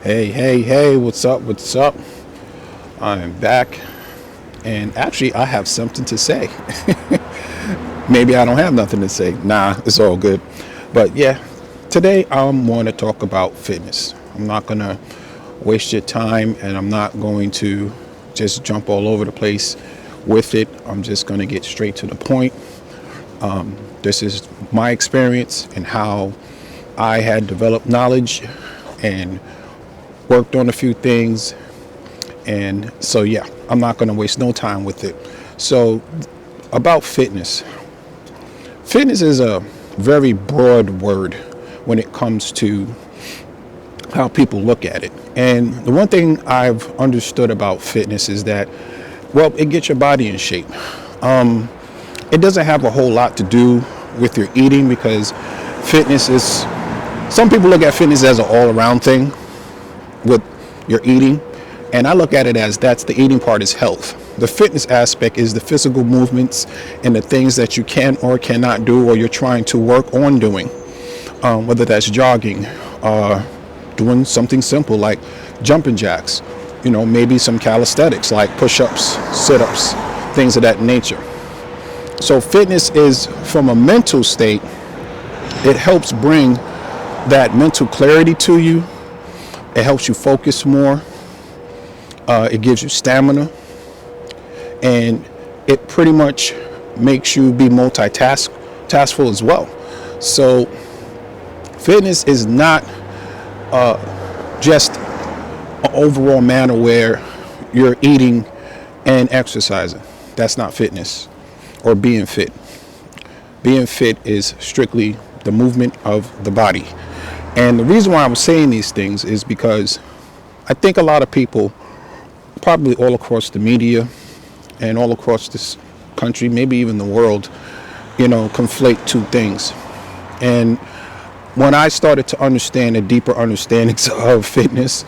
Hey, what's up? What's up? I am back, and actually, I have something to say. Maybe I don't have nothing to say. Nah, it's all good. But yeah, today I'm going to talk about fitness. I'm not going to waste your time, and I'm not going to just jump all over the place with it. I'm just going to get straight to the point. This is my experience and how I had developed knowledge and worked on a few things. And so, yeah, I'm not going to waste no time with it. So, about fitness. Fitness is a very broad word when it comes to how people look at it. And the one thing I've understood about fitness is that, well, it gets your body in shape. It doesn't have a whole lot to do with your eating, because fitness is, some people look at fitness as an all-around thing with your eating. And I look at it as that's the eating part is health. The fitness aspect is the physical movements and the things that you can or cannot do, or you're trying to work on doing, whether that's jogging, doing something simple like jumping jacks, maybe some calisthenics like push-ups, sit-ups, things of that nature. So fitness is, from a mental state, it helps bring that mental clarity to you. It helps you focus more. It gives you stamina, and it pretty much makes you be multitaskful as well. So fitness is not just an overall manner where you're eating and exercising. That's not fitness or being fit. Being fit is strictly the movement of the body. And the reason why I'm saying these things is because I think a lot of people, probably all across the media and all across this country, maybe even the world, conflate two things. And when I started to understand the deeper understandings of fitness,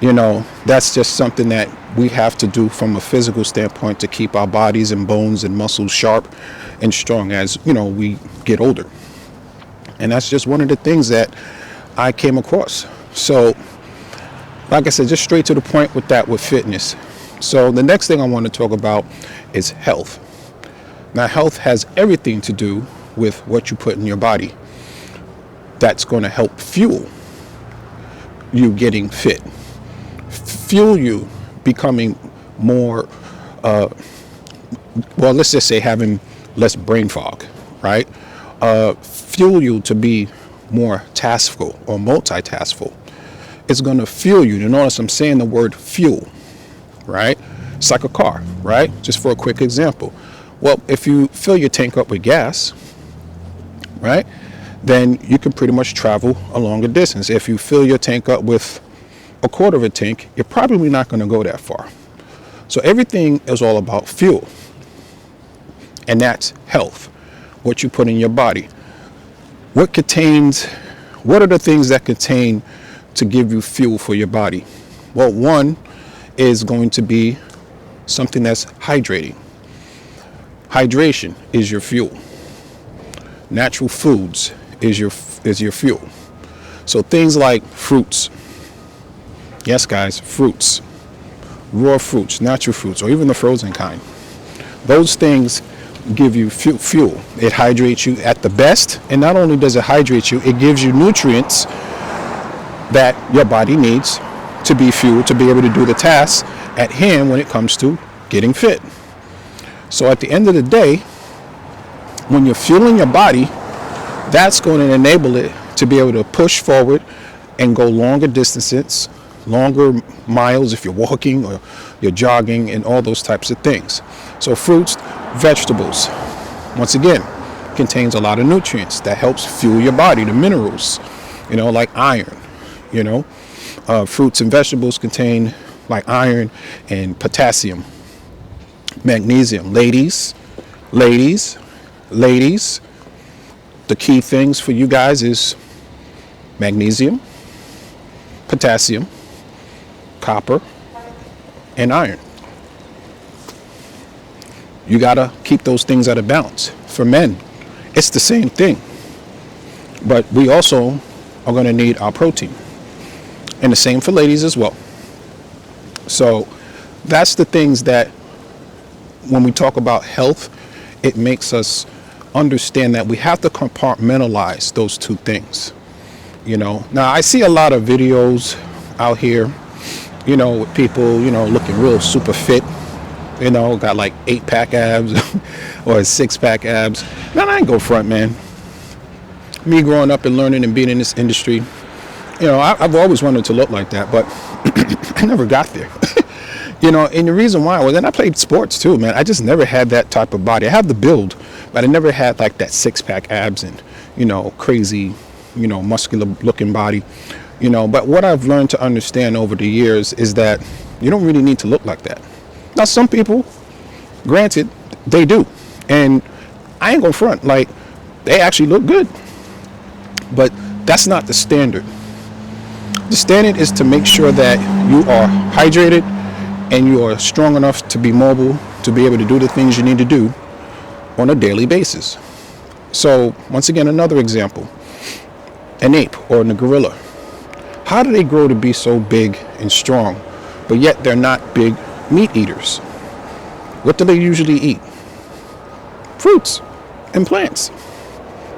that's just something that we have to do from a physical standpoint to keep our bodies and bones and muscles sharp and strong as, we get older. And that's just one of the things that I came across. So, like I said, just straight to the point with fitness. So the next thing I want to talk about is health. Now, health has everything to do with what you put in your body. That's going to help fuel you getting fit, fuel you becoming more, let's just say having less brain fog, right? Fuel you to be more taskful or multitaskful. It's going to fuel you. You notice I'm saying the word fuel, right? It's like a car, right? Just for a quick example. Well, if you fill your tank up with gas, right, then you can pretty much travel a longer distance. If you fill your tank up with a quarter of a tank, you're probably not going to go that far. So everything is all about fuel. And that's health, what you put in your body. What are the things that contain to give you fuel for your body? Well, one is going to be something that's hydrating. Hydration is your fuel. Natural foods is your fuel. So things like fruits. Yes, guys, fruits. Raw fruits, natural fruits, or even the frozen kind. Those things give you fuel. It hydrates you at the best, and not only does it hydrate you, it gives you nutrients that your body needs to be fueled to be able to do the tasks at hand when it comes to getting fit. So at the end of the day, when you're fueling your body, that's going to enable it to be able to push forward and go longer distances, longer miles if you're walking or you're jogging, and all those types of things. So fruits, vegetables, once again, contains a lot of nutrients that helps fuel your body, the minerals, like iron. Fruits and vegetables contain like iron and potassium, magnesium. Ladies, the key things for you guys is magnesium, potassium, copper, and iron. You gotta keep those things at a balance. For men, it's the same thing. But we also are gonna need our protein. And the same for ladies as well. So that's the things that when we talk about health, it makes us understand that we have to compartmentalize those two things. Now I see a lot of videos out here, with people, looking real super fit, got like 8-pack abs or 6-pack abs. Man, I ain't go front, man. Me growing up and learning and being in this industry, I've always wanted to look like that, but I never got there. And the reason why was, and I played sports too, man. I just never had that type of body. I have the build, but I never had like that 6-pack abs and, crazy, muscular looking body, but what I've learned to understand over the years is that you don't really need to look like that. Now, some people, granted, they do. And I ain't gonna front, like, they actually look good. But that's not the standard. The standard is to make sure that you are hydrated and you are strong enough to be mobile, to be able to do the things you need to do on a daily basis. So, once again, another example. An ape or a gorilla. How do they grow to be so big and strong, but yet they're not big meat eaters? What do they usually eat? Fruits and plants.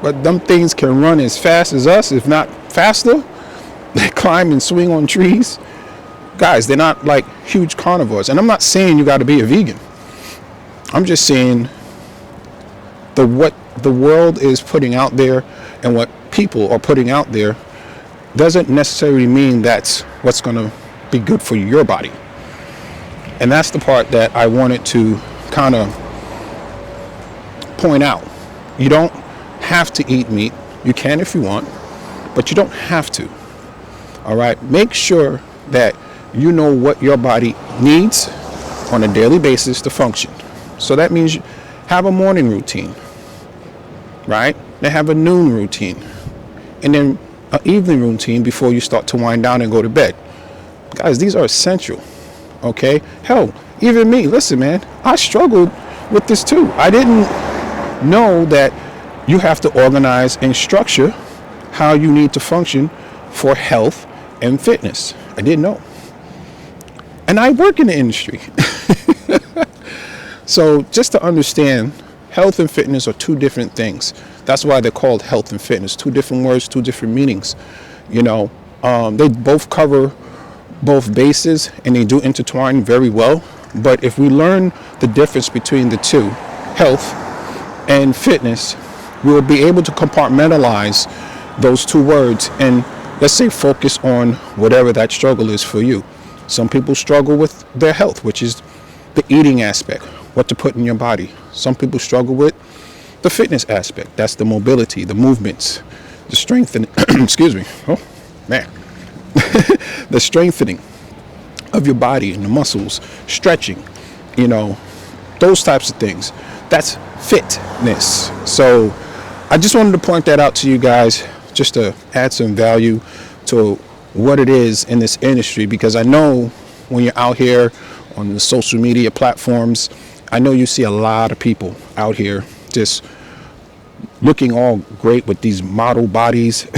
But them things can run as fast as us, if not faster. They climb and swing on trees. Guys, they're not like huge carnivores. And I'm not saying you got to be a vegan. I'm just saying what the world is putting out there and what people are putting out there doesn't necessarily mean that's what's going to be good for your body. And that's the part that I wanted to kind of point out. You don't have to eat meat. You can if you want, but you don't have to. All right. Make sure that you know what your body needs on a daily basis to function. So that means you have a morning routine, right? Then have a noon routine, and then an evening routine before you start to wind down and go to bed. Guys, these are essential. Okay. Hell, even me, listen, man, I struggled with this too. I didn't know that you have to organize and structure how you need to function for health and fitness. I didn't know. And I work in the industry. So just to understand, health and fitness are two different things. That's why they're called health and fitness. Two different words, two different meanings. They both cover both bases and they do intertwine very well. But if we learn the difference between the two, health and fitness, we will be able to compartmentalize those two words and, let's say, focus on whatever that struggle is for you. Some people struggle with their health, which is the eating aspect, what to put in your body. Some people struggle with the fitness aspect. That's the mobility, the movements, the strengthening, excuse me, oh man, the strengthening of your body and the muscles, stretching, those types of things. That's fitness. So I just wanted to point that out to you guys, just to add some value to what it is in this industry, because I know when you're out here on the social media platforms, I know you see a lot of people out here just looking all great with these model bodies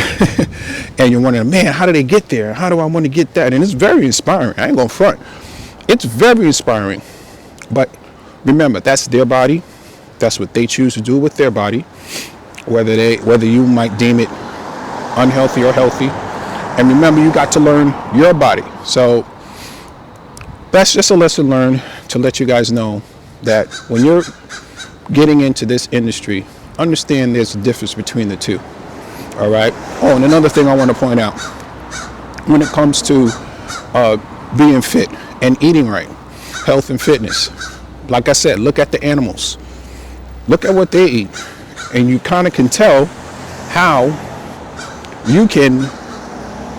and you're wondering, man, how do they get there? How do I want to get that? And it's very inspiring. I ain't gonna front. It's very inspiring. But remember, that's their body. That's what they choose to do with their body, whether you might deem it unhealthy or healthy. And remember, you got to learn your body. So that's just a lesson learned to let you guys know that when you're getting into this industry, understand there's a difference between the two. All right. Oh, and another thing I want to point out, when it comes to being fit and eating right, health and fitness, like I said, look at the animals. Look at what they eat. And you kind of can tell how you can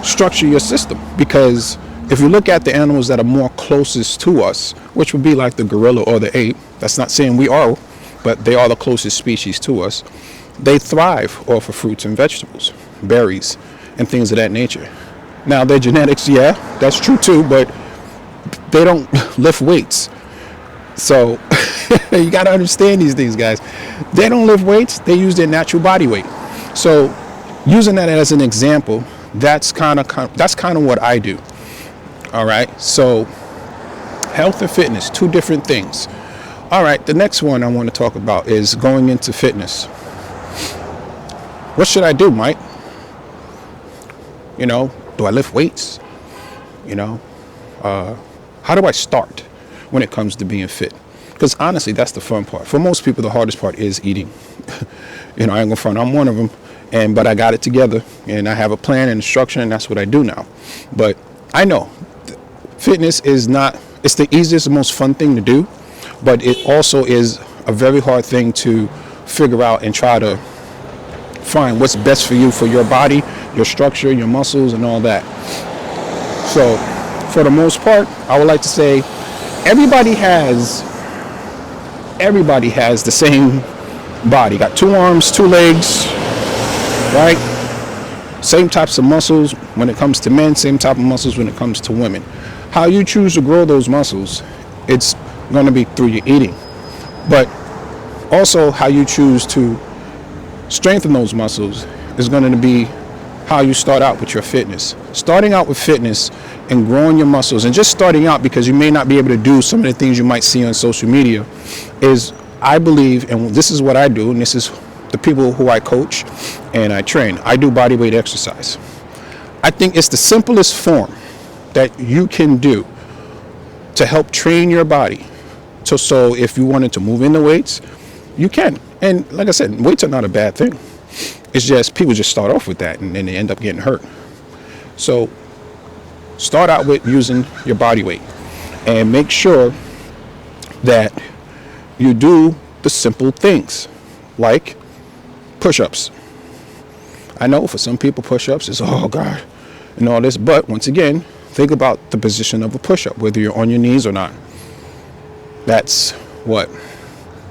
structure your system. Because if you look at the animals that are more closest to us, which would be like the gorilla or the ape, that's not saying we are, but they are the closest species to us, they thrive off of fruits and vegetables, berries, and things of that nature. Now, their genetics, yeah, that's true too, but they don't lift weights. So you got to understand these things, guys. They don't lift weights. They use their natural body weight. So using that as an example, That's kind of what I do. All right. So health and fitness, two different things. All right. The next one I want to talk about is going into fitness. What should I do, Mike? Do I lift weights? How do I start when it comes to being fit? Because honestly, that's the fun part. For most people, the hardest part is eating. I ain't gonna front. I'm one of them, but I got it together, and I have a plan and a structure, and that's what I do now. But I know fitness is not. It's the easiest, most fun thing to do, but it also is a very hard thing to figure out and try to find what's best for you, for your body, your structure, your muscles, and all that. So, for the most part, I would like to say everybody has the same body. Got 2 arms, 2 legs, right? Same types of muscles when it comes to men, same type of muscles when it comes to women. How you choose to grow those muscles, it's going to be through your eating. But also how you choose to strengthen those muscles is going to be how you start out with your fitness. Starting out with fitness and growing your muscles, and just starting out because you may not be able to do some of the things you might see on social media, is, I believe, and this is what I do, and this is the people who I coach and I train, I do body weight exercise. I think it's the simplest form that you can do to help train your body. So if you wanted to move into weights, you can. And like I said, weights are not a bad thing. It's just people just start off with that and then they end up getting hurt. So start out with using your body weight and make sure that you do the simple things like push-ups. I know for some people push-ups is, oh God, and all this, but once again, think about the position of a push-up, whether you're on your knees or not. That's what?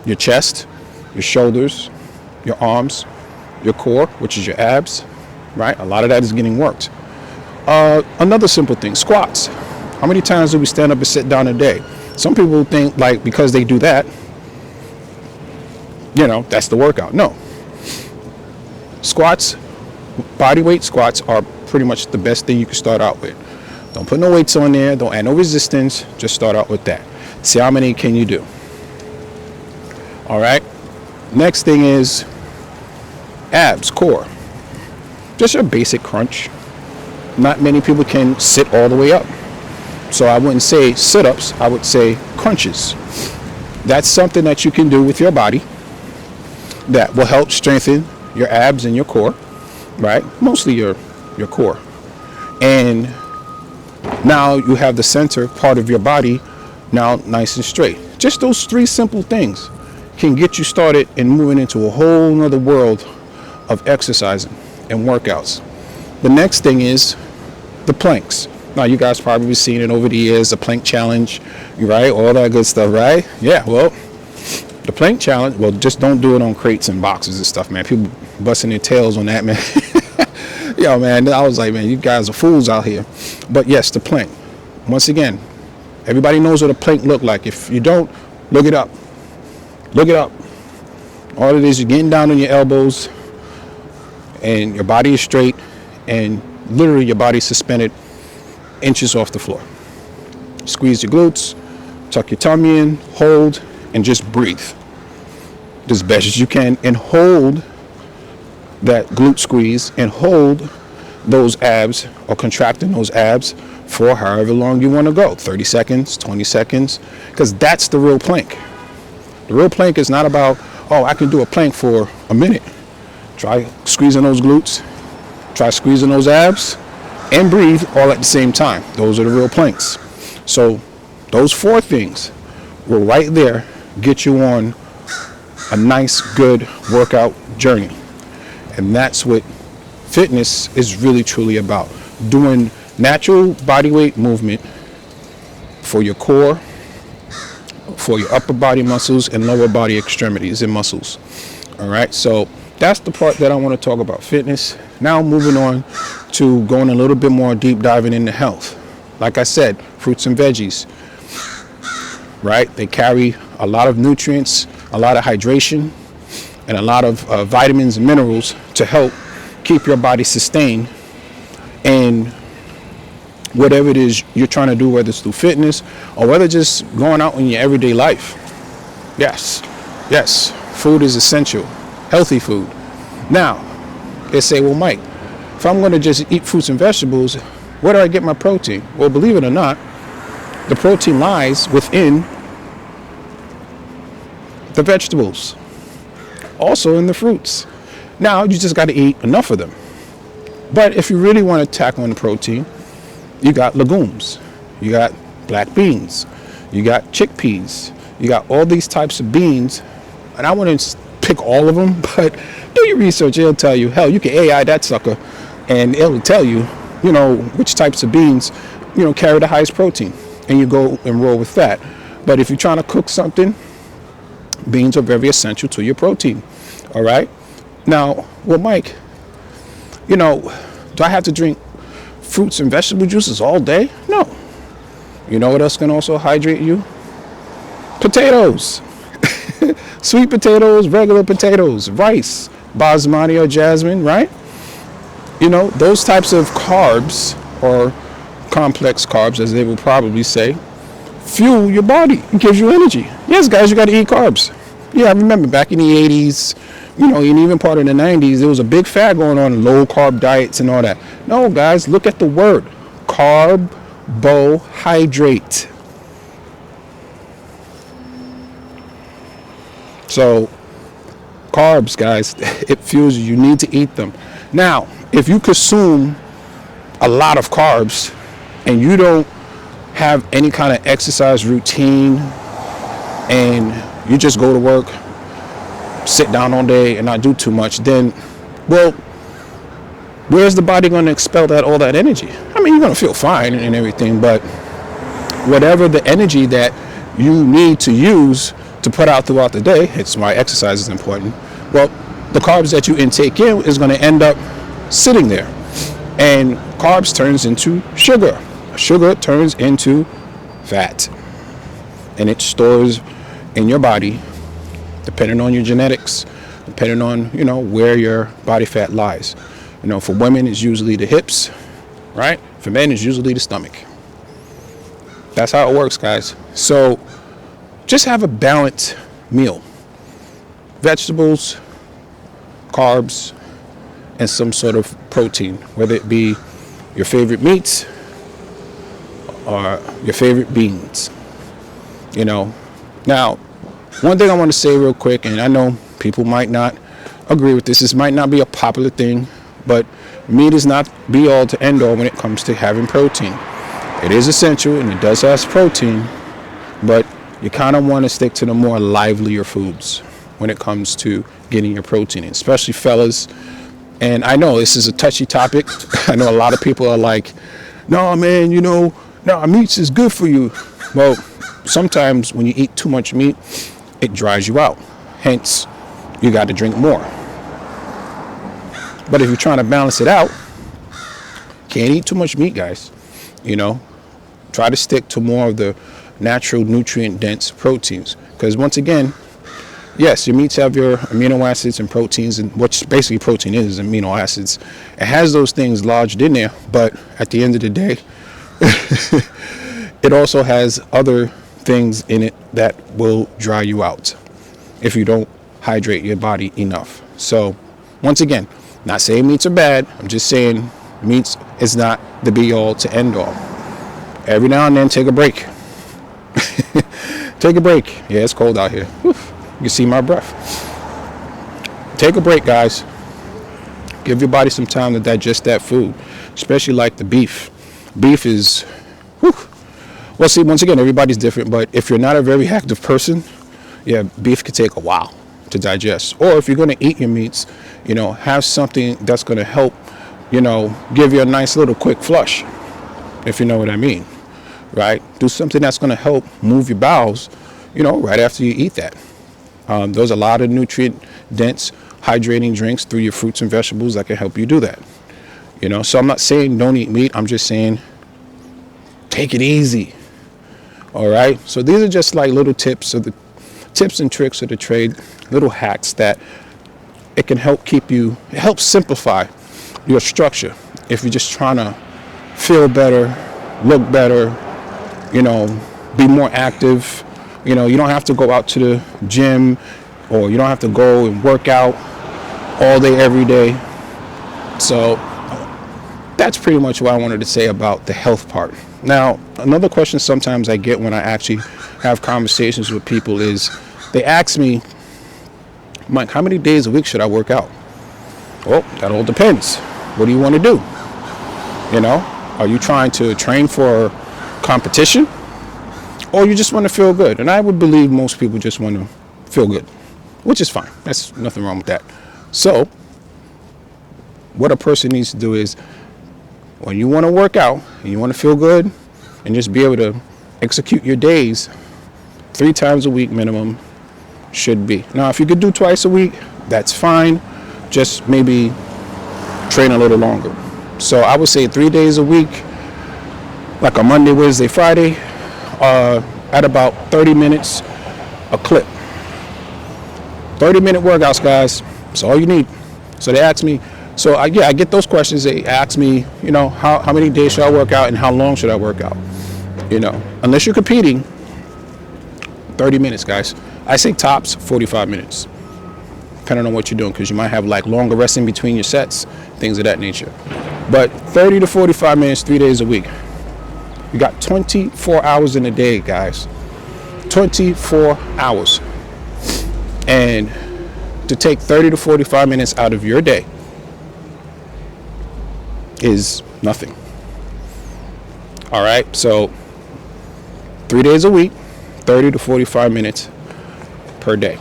Your chest, your shoulders, your arms, your core, which is your abs, right? A lot of that is getting worked. Another simple thing, squats. How many times do we stand up and sit down a day? Some people think like because they do that, that's the workout. No. Squats, body weight squats are pretty much the best thing you can start out with. Don't put no weights on there. Don't add no resistance. Just start out with that. See how many can you do. All right. Next thing is abs, core. Just your basic crunch. Not many people can sit all the way up. So I wouldn't say sit-ups. I would say crunches. That's something that you can do with your body that will help strengthen your abs and your core, right? Mostly your core. And now you have the center part of your body now nice and straight. Just those 3 simple things can get you started and moving into a whole nother world of exercising and workouts. The next thing is the planks. Now you guys probably seen it over the years, the plank challenge, right? All that good stuff, right? Yeah, well, the plank challenge, well, just don't do it on crates and boxes and stuff, man. People busting their tails on that, man. Yo, man, I was like, man, you guys are fools out here. But yes, the plank. Once again, everybody knows what a plank look like. If you don't, look it up. Look it up. All it is, you're getting down on your elbows and your body is straight and literally your body's suspended inches off the floor. Squeeze your glutes, tuck your tummy in, hold, and just breathe as best as you can and hold that glute squeeze and hold those abs or contracting those abs for however long you want to go, 30 seconds, 20 seconds, because that's the real plank. The real plank is not about, oh, I can do a plank for a minute. Try squeezing those glutes, try squeezing those abs, and breathe all at the same time. Those are the real planks. So those 4 things will right there get you on a nice, good workout journey. And that's what fitness is really, truly about. Doing natural body weight movement for your core, for your upper body muscles and lower body extremities and muscles. All right, so that's the part that I want to talk about, fitness. Now moving on to going a little bit more deep diving into health. Like I said, fruits and veggies, right? They carry a lot of nutrients, a lot of hydration, and a lot of vitamins and minerals to help keep your body sustained And whatever it is you're trying to do, whether it's through fitness or whether just going out in your everyday life. Yes, food is essential, healthy food. Now, they say, well, Mike, if I'm going to just eat fruits and vegetables, where do I get my protein? Well, believe it or not, the protein lies within the vegetables, also in the fruits. Now, you just got to eat enough of them. But if you really want to tackle on the protein, you got legumes, you got black beans, you got chickpeas, you got all these types of beans. And I wouldn't pick all of them, but do your research. It'll tell you. Hell, you can AI that sucker, and it'll tell you, which types of beans, carry the highest protein, and you go and roll with that. But if you're trying to cook something, beans are very essential to your protein. All right. Now, well, Mike, do I have to drink fruits and vegetable juices all day? No. You know what else can also hydrate you? Potatoes. Sweet potatoes, regular potatoes, rice, basmati or jasmine, right? Those types of carbs, or complex carbs, as they will probably say, fuel your body. It gives you energy. Yes, guys, you got to eat carbs. Yeah, I remember back in the 80s, and even part of the 90s, there was a big fad going on, low carb diets and all that. No, guys, look at the word, carbohydrate. So carbs, guys, it fuels you. You need to eat them. Now, if you consume a lot of carbs and you don't have any kind of exercise routine and you just go to work, sit down all day and not do too much, then, well, where's the body going to expel all that energy? I mean, you're going to feel fine and everything, but whatever the energy that you need to use to put out throughout the day, it's why exercise is important. Well, the carbs that you intake in is going to end up sitting there, and carbs turns into sugar. Sugar turns into fat, and it stores in your body, depending on your genetics, depending on where your body fat lies. For women, it's usually the hips, right? For men, it's usually the stomach. That's how it works, guys. So just have a balanced meal. Vegetables, carbs, and some sort of protein, whether it be your favorite meats or your favorite beans. Now, one thing I want to say real quick, and I know people might not agree with this. This might not be a popular thing, but meat is not be all to end all when it comes to having protein. It is essential and it does have protein, but you kind of want to stick to the more livelier foods when it comes to getting your protein in, especially fellas. And I know this is a touchy topic. I know a lot of people are like, no, man, meat is good for you. Well, sometimes when you eat too much meat, it dries you out. Hence, you got to drink more. But if you're trying to balance it out, can't eat too much meat, guys. Try to stick to more of the natural nutrient-dense proteins. Because once again, yes, your meats have your amino acids and proteins, and what basically protein is amino acids. It has those things lodged in there, but at the end of the day, it also has other things in it that will dry you out if you don't hydrate your body enough. So once again, not saying meats are bad. I'm just saying meats is not the be all to end all. Every now and then, take a break. Take a break. Yeah, it's cold out here. Whew. You can see my breath. Take a break, guys. Give your body some time to digest that food, especially like the beef. Beef is, whew. Well, see, once again, everybody's different, but if you're not a very active person, yeah, beef could take a while to digest. Or if you're going to eat your meats, have something that's going to help, give you a nice little quick flush, if you know what I mean, right? Do something that's going to help move your bowels, right after you eat that. There's a lot of nutrient-dense hydrating drinks through your fruits and vegetables that can help you do that. So I'm not saying don't eat meat. I'm just saying take it easy. All right. So these are just like little tips and tricks of the trade, little hacks that it can help help simplify your structure if you're just trying to feel better, look better, be more active. You don't have to go out to the gym, or you don't have to go and work out all day, every day. So that's pretty much what I wanted to say about the health part. Now, another question sometimes I get when I actually have conversations with people is they ask me, Mike, how many days a week should I work out? Well, that all depends. What do you want to do? Are you trying to train for competition, or you just want to feel good? And I would believe most people just want to feel good, which is fine. That's nothing wrong with that. So what a person needs to do is, when you want to work out and you want to feel good and just be able to execute your days, 3 times a week minimum should be. Now, if you could do twice a week, that's fine. Just maybe train a little longer. So I would say 3 days a week, like a Monday, Wednesday, Friday, at about 30 minutes a clip. 30-minute workouts, guys. That's all you need. So they ask me, I get those questions. They ask me, how many days should I work out and how long should I work out? Unless you're competing, 30 minutes, guys. I say tops 45 minutes, depending on what you're doing, because you might have like longer resting between your sets, things of that nature. But 30 to 45 minutes, 3 days a week. You got 24 hours in a day, guys. 24 hours. And to take 30 to 45 minutes out of your day is nothing. All right, so 3 days a week, 30 to 45 minutes per day.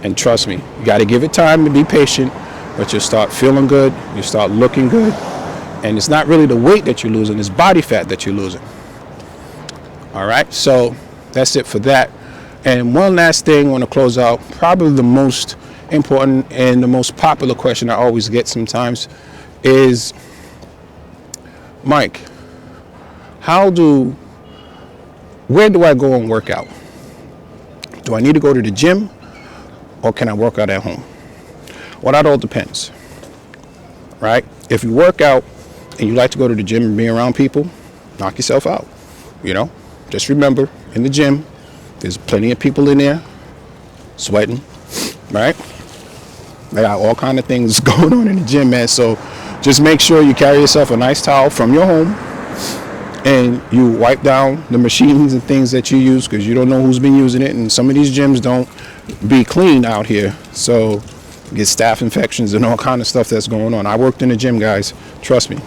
And trust me, you got to give it time to be patient, but you'll start feeling good, you start looking good, and it's not really the weight that you're losing, it's body fat that you're losing. All right, so that's it for that. And one last thing I want to close out, probably the most important and the most popular question I always get sometimes is, Mike, where do I go and work out? Do I need to go to the gym, or can I work out at home? Well, that all depends, right? If you work out and you like to go to the gym and be around people, knock yourself out. Just remember, in the gym, there's plenty of people in there sweating, right? They got all kind of things going on in the gym, man. So just make sure you carry yourself a nice towel from your home, and you wipe down the machines and things that you use, because you don't know who's been using it. And some of these gyms don't be clean out here, so get staph infections and all kind of stuff that's going on. I worked in the gym, guys. Trust me.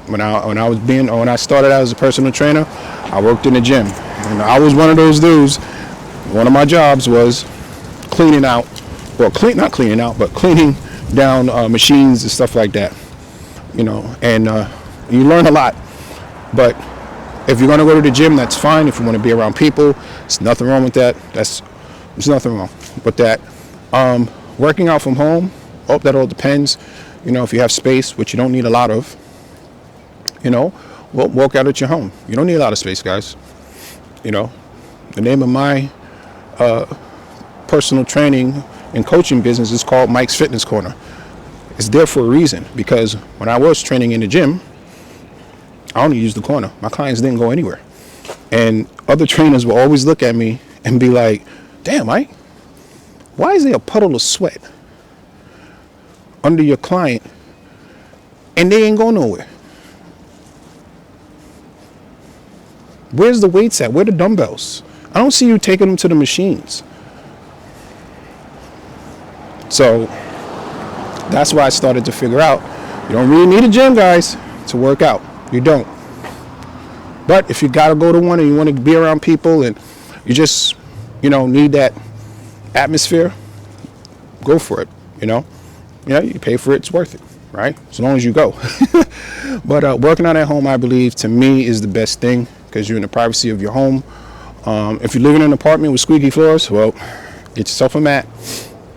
When I started out as a personal trainer, I worked in the gym, and I was one of those dudes. One of my jobs was cleaning out, not cleaning out, but cleaning down machines and stuff like that. And you learn a lot. But if you're going to go to the gym, that's fine. If you want to be around people, there's nothing wrong with that. There's nothing wrong with that. Working out from home, that all depends. If you have space, which you don't need a lot of, work out at your home. You don't need a lot of space, guys. The name of my personal training and coaching business is called Mike's Fitness Corner. It's there for a reason, because when I was training in the gym, I only used the corner. My clients didn't go anywhere. And other trainers will always look at me and be like, damn, Mike, why is there a puddle of sweat under your client and they ain't go nowhere? Where's the weights at? Where are the dumbbells? I don't see you taking them to the machines. So that's why I started to figure out, you don't really need a gym, guys, to work out. You don't. But if you got to go to one and you want to be around people and you just, need that atmosphere, go for it. You pay for it, it's worth it, right? As long as you go. But working out at home, I believe, to me, is the best thing, because you're in the privacy of your home. If you're living in an apartment with squeaky floors, well, get yourself a mat,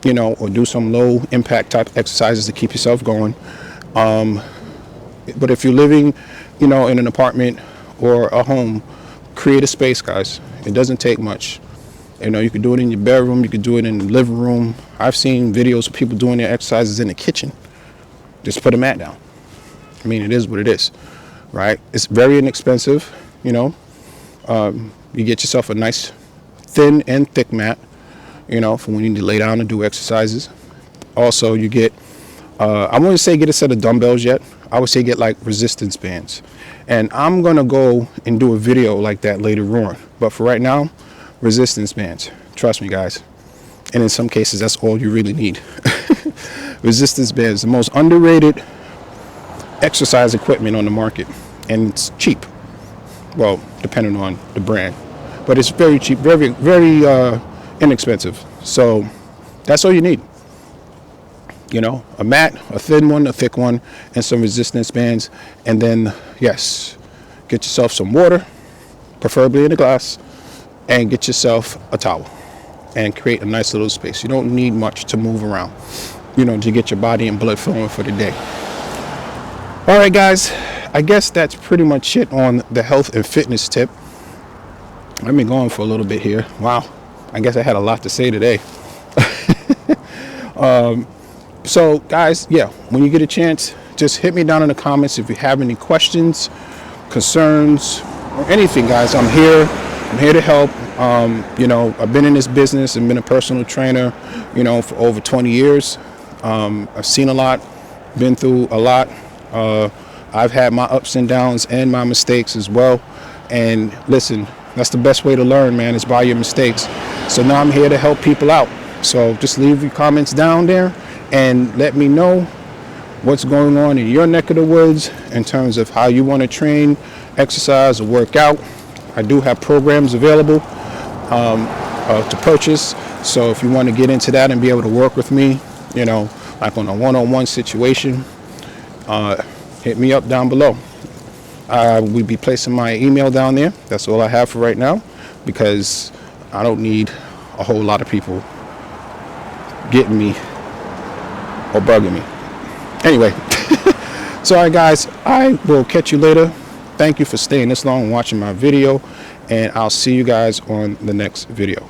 or do some low impact type exercises to keep yourself going. But if you're living, in an apartment or a home, create a space, guys. It doesn't take much. You can do it in your bedroom. You can do it in the living room. I've seen videos of people doing their exercises in the kitchen. Just put a mat down. I mean, it is what it is, right? It's very inexpensive, you know. You get yourself a nice thin and thick mat, you know, for when you need to lay down and do exercises. Also, you get, I wouldn't say get a set of dumbbells yet. I would say get like resistance bands. And I'm going to go and do a video like that later on. But for right now, resistance bands. Trust me, guys. And in some cases, that's all you really need. Resistance bands, the most underrated exercise equipment on the market. And it's cheap. Well, depending on the brand. But it's very cheap, very, very inexpensive. So that's all you need. You know, a mat, a thin one, a thick one, and some resistance bands. And then, yes, get yourself some water, preferably in a glass, and get yourself a towel and create a nice little space. You don't need much to move around, you know, to get your body and blood flowing for the day. All right, guys, I guess that's pretty much it on the health and fitness tip. I've been going for a little bit here. Wow, I guess I had a lot to say today. So guys, yeah, when you get a chance, just hit me down in the comments if you have any questions, concerns, or anything, guys. I'm here to help. You know, I've been in this business and been a personal trainer, you know, for over 20 years. I've seen a lot, been through a lot. I've had my ups and downs and my mistakes as well. And listen, that's the best way to learn, man, is by your mistakes. So now I'm here to help people out. So just leave your comments down there and let me know what's going on in your neck of the woods in terms of how you want to train, exercise, or work out. I do have programs available to purchase. So if you want to get into that and be able to work with me, you know, like on a one-on-one situation, hit me up down below. We'll be placing my email down there. That's all I have for right now, because I don't need a whole lot of people getting me or bugging me. Anyway, so all right, guys, I will catch you later. Thank you for staying this long and watching my video, and I'll see you guys on the next video.